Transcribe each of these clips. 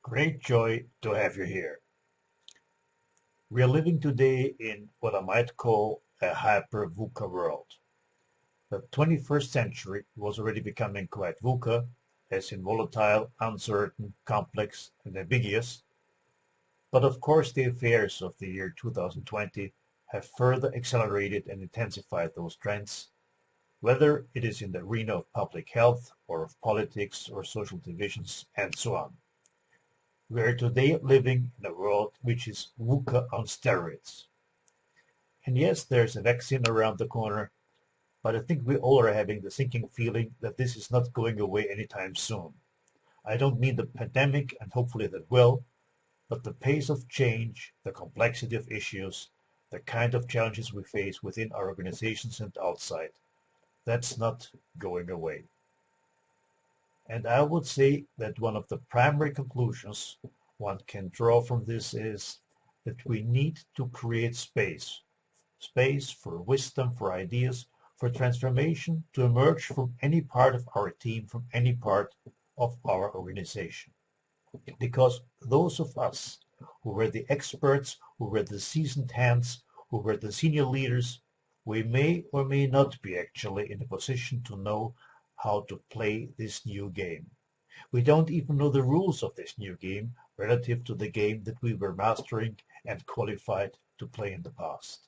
Great joy to have you here. We are living today in what I might call a hyper-VUCA world. The 21st century was already becoming quite VUCA, as in volatile, uncertain, complex, and ambiguous. But of course the affairs of the year 2020 have further accelerated and intensified those trends, whether it is in the arena of public health or of politics or social divisions and so on. We are today living in a world which is VUCA on steroids. And yes, there's a vaccine around the corner, but I think we all are having the sinking feeling that this is not going away anytime soon. I don't mean the pandemic, and hopefully that will, but the pace of change, the complexity of issues, the kind of challenges we face within our organizations and outside, that's not going away. And I would say that one of the primary conclusions one can draw from this is that we need to create space for wisdom, for ideas, for transformation to emerge from any part of our team, from any part of our organization. Because those of us who were the experts, who were the seasoned hands, who were the senior leaders, we may or may not be actually in a position to know how to play this new game. We don't even know the rules of this new game relative to the game that we were mastering and qualified to play in the past.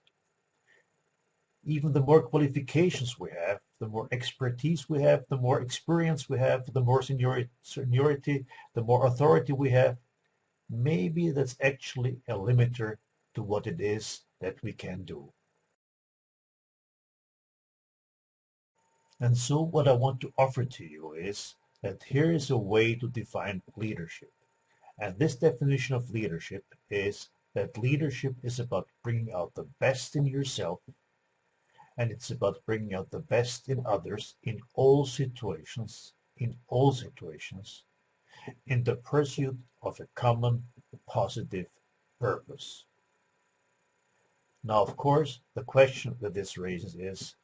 Even the more qualifications we have, the more expertise we have, the more experience we have, the more seniority, the more authority we have, maybe that's actually a limiter to what it is that we can do. And so what I want to offer to you is that here is a way to define leadership. And this definition of leadership is that leadership is about bringing out the best in yourself, and it's about bringing out the best in others in all situations, in the pursuit of a common positive purpose. Now, of course, the question that this raises is,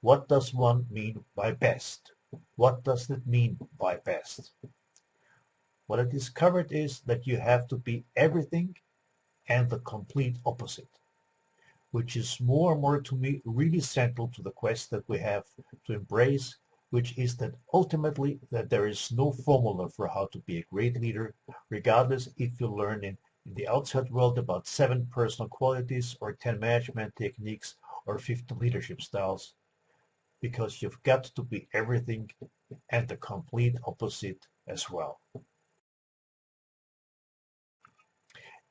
what does one mean by best? What does it mean by best? What I discovered is that you have to be everything and the complete opposite, which is more and more to me really central to the quest that we have to embrace, which is that ultimately that there is no formula for how to be a great leader, regardless if you learn in the outside world about 7 personal qualities or 10 management techniques or 15 leadership styles, because you've got to be everything and the complete opposite as well.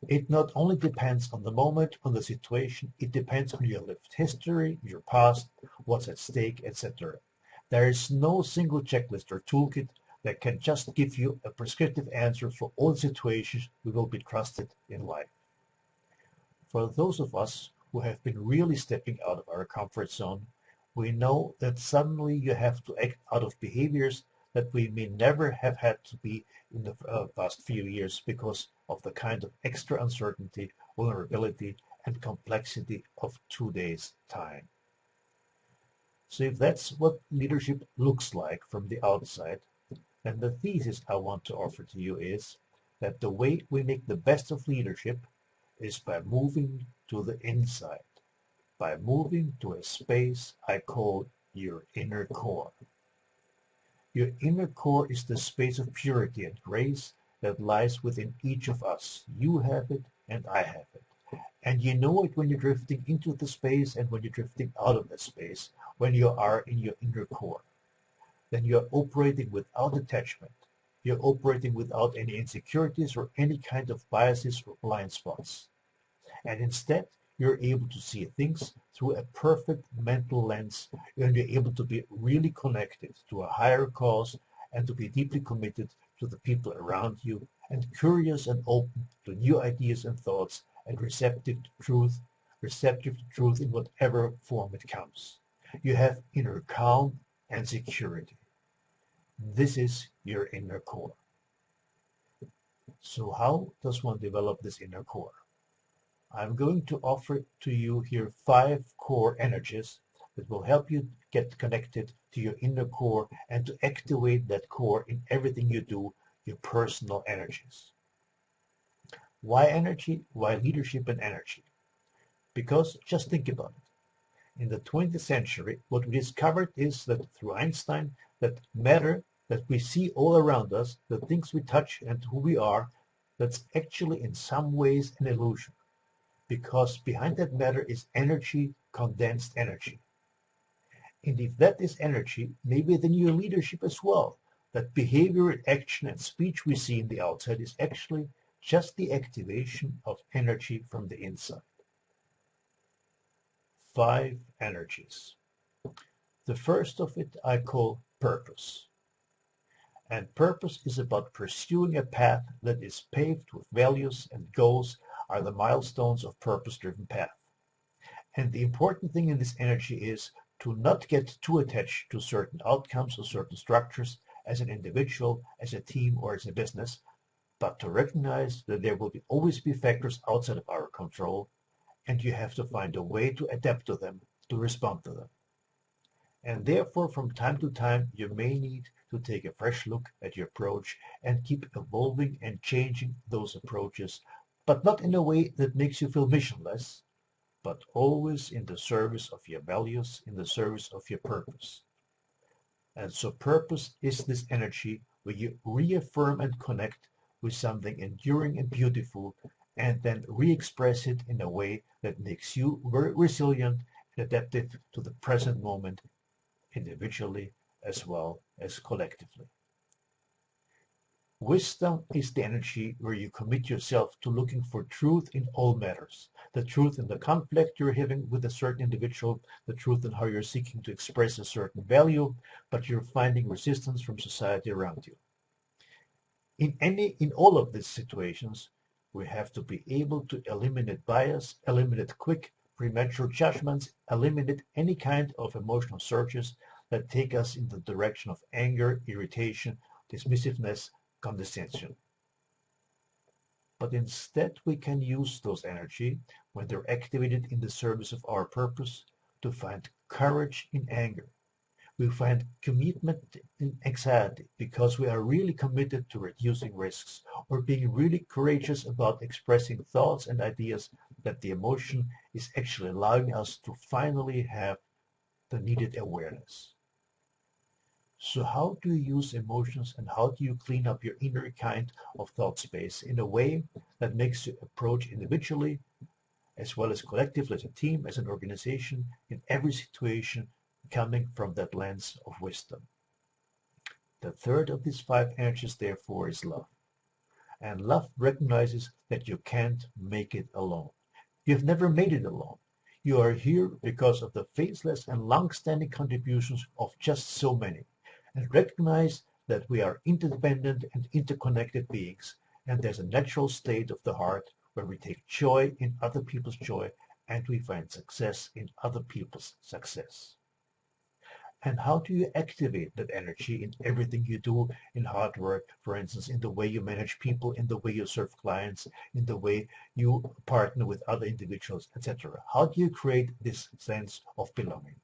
It not only depends on the moment, on the situation, it depends on your lived history, your past, what's at stake, etc. There is no single checklist or toolkit that can just give you a prescriptive answer for all situations we will be trusted in life. For those of us who have been really stepping out of our comfort zone, we know that suddenly you have to act out of behaviors that we may never have had to be in the past few years because of the kind of extra uncertainty, vulnerability, and complexity of today's time. So if that's what leadership looks like from the outside, then the thesis I want to offer to you is that the way we make the best of leadership is by moving to the inside, by moving to a space I call your inner core. Your inner core is the space of purity and grace that lies within each of us. You have it and I have it. And you know it when you're drifting into the space and when you're drifting out of the space, when you are in your inner core. Then you're operating without attachment. You're operating without any insecurities or any kind of biases or blind spots. And instead, you're able to see things through a perfect mental lens, and you're able to be really connected to a higher cause and to be deeply committed to the people around you and curious and open to new ideas and thoughts and receptive to truth in whatever form it comes. You have inner calm and security. This is your inner core. So how does one develop this inner core? I'm going to offer to you here 5 core energies that will help you get connected to your inner core and to activate that core in everything you do, your personal energies. Why energy? Why leadership and energy? Because just think about it. In the 20th century, what we discovered is that through Einstein, that matter that we see all around us, the things we touch and who we are, that's actually in some ways an illusion. Because behind that matter is energy, condensed energy. And if that is energy, maybe then your leadership as well. That behavior, action, and speech we see in the outside is actually just the activation of energy from the inside. 5 energies. The first of it I call purpose. And purpose is about pursuing a path that is paved with values, and goals are the milestones of purpose-driven path. And the important thing in this energy is to not get too attached to certain outcomes or certain structures as an individual, as a team, or as a business, but to recognize that there will always be factors outside of our control, and you have to find a way to adapt to them, to respond to them. And therefore, from time to time, you may need to take a fresh look at your approach and keep evolving and changing those approaches, but not in a way that makes you feel missionless, but always in the service of your values, in the service of your purpose. And so purpose is this energy where you reaffirm and connect with something enduring and beautiful, and then re-express it in a way that makes you very resilient and adaptive to the present moment, individually as well as collectively. Wisdom is the energy where you commit yourself to looking for truth in all matters. The truth in the conflict you're having with a certain individual, the truth in how you're seeking to express a certain value, but you're finding resistance from society around you. In all of these situations, we have to be able to eliminate bias, eliminate quick, premature judgments, eliminate any kind of emotional surges that take us in the direction of anger, irritation, dismissiveness, condescension. But instead, we can use those energy, when they're activated in the service of our purpose, to find courage in anger. We find commitment in anxiety because we are really committed to reducing risks, or being really courageous about expressing thoughts and ideas that the emotion is actually allowing us to finally have the needed awareness. So how do you use emotions, and how do you clean up your inner kind of thought space in a way that makes you approach individually as well as collectively as a team, as an organization, in every situation, coming from that lens of wisdom? The third of these 5 energies, therefore, is love. And love recognizes that you can't make it alone. You've never made it alone. You are here because of the faceless and long-standing contributions of just so many. And recognize that we are interdependent and interconnected beings, and there's a natural state of the heart where we take joy in other people's joy, and we find success in other people's success. And how do you activate that energy in everything you do in hard work, for instance, in the way you manage people, in the way you serve clients, in the way you partner with other individuals, etc.? How do you create this sense of belonging?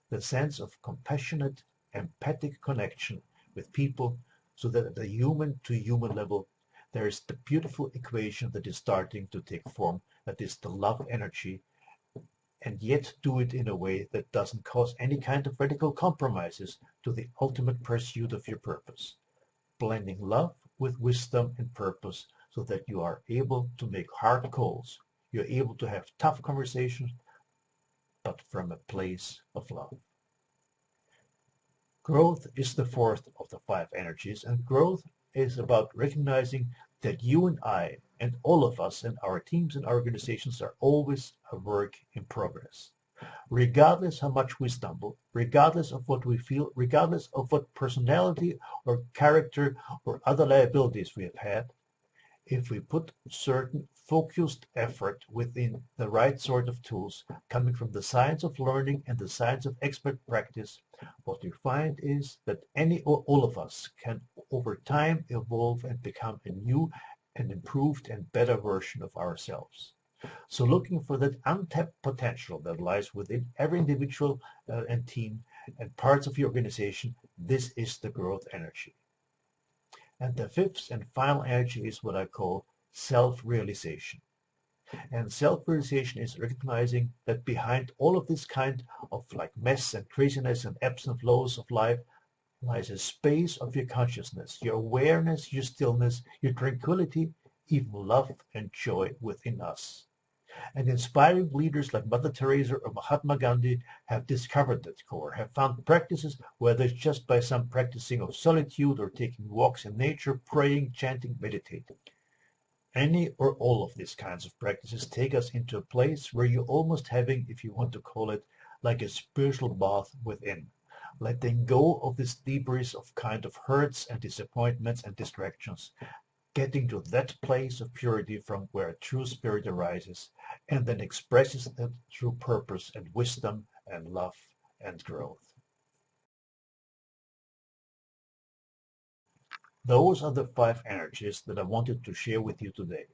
The sense of compassionate, empathic connection with people, so that at the human-to-human level, there is the beautiful equation that is starting to take form, that is the love energy, and yet do it in a way that doesn't cause any kind of radical compromises to the ultimate pursuit of your purpose. Blending love with wisdom and purpose, so that you are able to make hard calls. You're able to have tough conversations, but from a place of love. Growth is the fourth of the 5 energies, and growth is about recognizing that you and I and all of us and our teams and organizations are always a work in progress. Regardless how much we stumble, regardless of what we feel, regardless of what personality or character or other liabilities we have had, if we put certain focused effort within the right sort of tools, coming from the science of learning and the science of expert practice, what we find is that any or all of us can over time evolve and become a new and improved and better version of ourselves. So looking for that untapped potential that lies within every individual and team and parts of your organization, this is the growth energy. And the fifth and final energy is what I call self-realization. And self-realization is recognizing that behind all of this kind of like mess and craziness and ebbs and flows of life lies a space of your consciousness, your awareness, your stillness, your tranquility, even love and joy within us. And inspiring leaders like Mother Teresa or Mahatma Gandhi have discovered that core, have found practices, whether it's just by some practicing of solitude or taking walks in nature, praying, chanting, meditating. Any or all of these kinds of practices take us into a place where you're almost having, if you want to call it, like a spiritual bath within, letting go of this debris of kind of hurts and disappointments and distractions, getting to that place of purity from where a true spirit arises and then expresses it through purpose and wisdom and love and growth. Those are the 5 energies that I wanted to share with you today.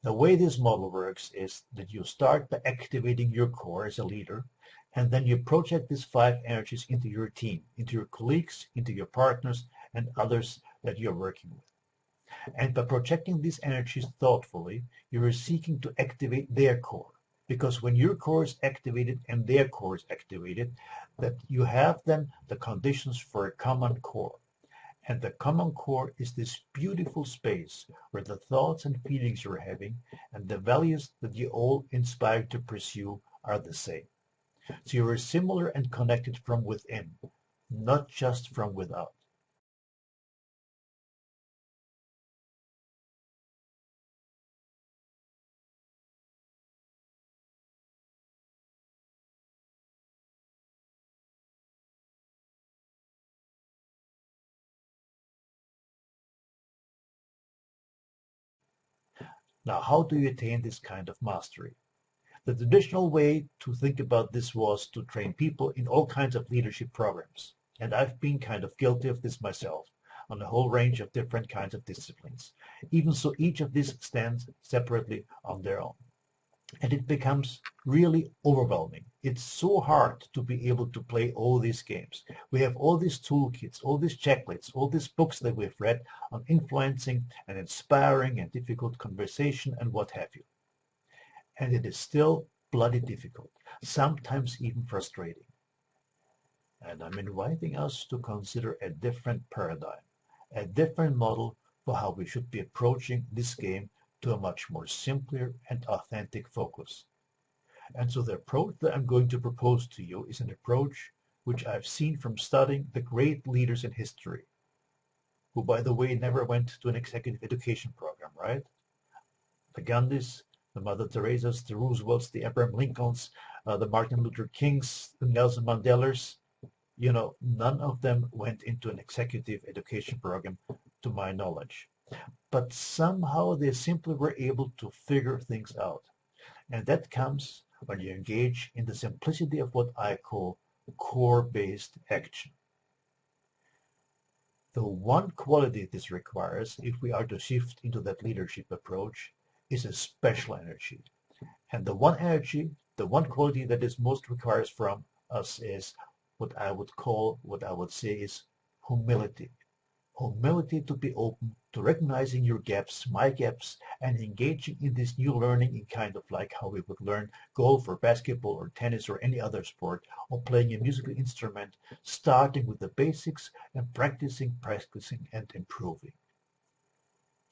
The way this model works is that you start by activating your core as a leader, and then you project these 5 energies into your team, into your colleagues, into your partners, and others that you're working with. And by projecting these energies thoughtfully, you are seeking to activate their core. Because when your core is activated and their core is activated, that you have then the conditions for a common core. And the common core is this beautiful space where the thoughts and feelings you're having and the values that you all inspire to pursue are the same. So you are similar and connected from within, not just from without. Now, how do you attain this kind of mastery? The traditional way to think about this was to train people in all kinds of leadership programs. And I've been kind of guilty of this myself on a whole range of different kinds of disciplines. Even so, each of these stands separately on their own. And it becomes really overwhelming. It's so hard to be able to play all these games. We have all these toolkits, all these checklists, all these books that we've read on influencing and inspiring and difficult conversation and what have you. And it is still bloody difficult, sometimes even frustrating. And I'm inviting us to consider a different paradigm, a different model for how we should be approaching this game to a much more simpler and authentic focus. And so the approach that I'm going to propose to you is an approach which I've seen from studying the great leaders in history, who, by the way, never went to an executive education program, right? The Gandhis, the Mother Teresas, the Roosevelts, the Abraham Lincolns, the Martin Luther Kings, the Nelson Mandelas, none of them went into an executive education program, to my knowledge. But somehow they simply were able to figure things out. And that comes when you engage in the simplicity of what I call core-based action. The one quality this requires, if we are to shift into that leadership approach, is a special energy. And the one energy, the one quality that is most requires from us is what I would say is humility. Humility to be open to recognizing your gaps, my gaps, and engaging in this new learning in kind of like how we would learn golf or basketball or tennis or any other sport, or playing a musical instrument, starting with the basics and practicing, and improving.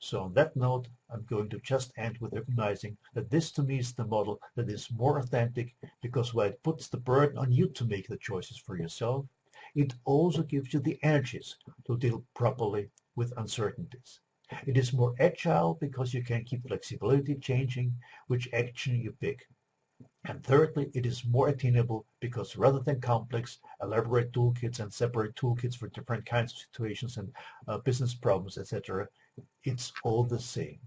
So on that note, I'm going to just end with recognizing that this to me is the model that is more authentic, because while it puts the burden on you to make the choices for yourself, it also gives you the energies to deal properly with uncertainties. It is more agile because you can keep flexibility changing which action you pick. And thirdly, it is more attainable because rather than complex, elaborate toolkits and separate toolkits for different kinds of situations and business problems, etc., it's all the same,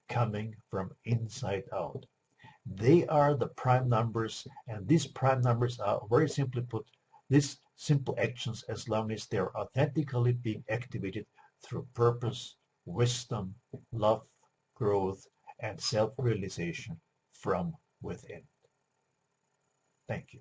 coming from inside out. They are the prime numbers, and these prime numbers are, very simply put, these simple actions, as long as they are authentically being activated through purpose, wisdom, love, growth, and self-realization from within. Thank you.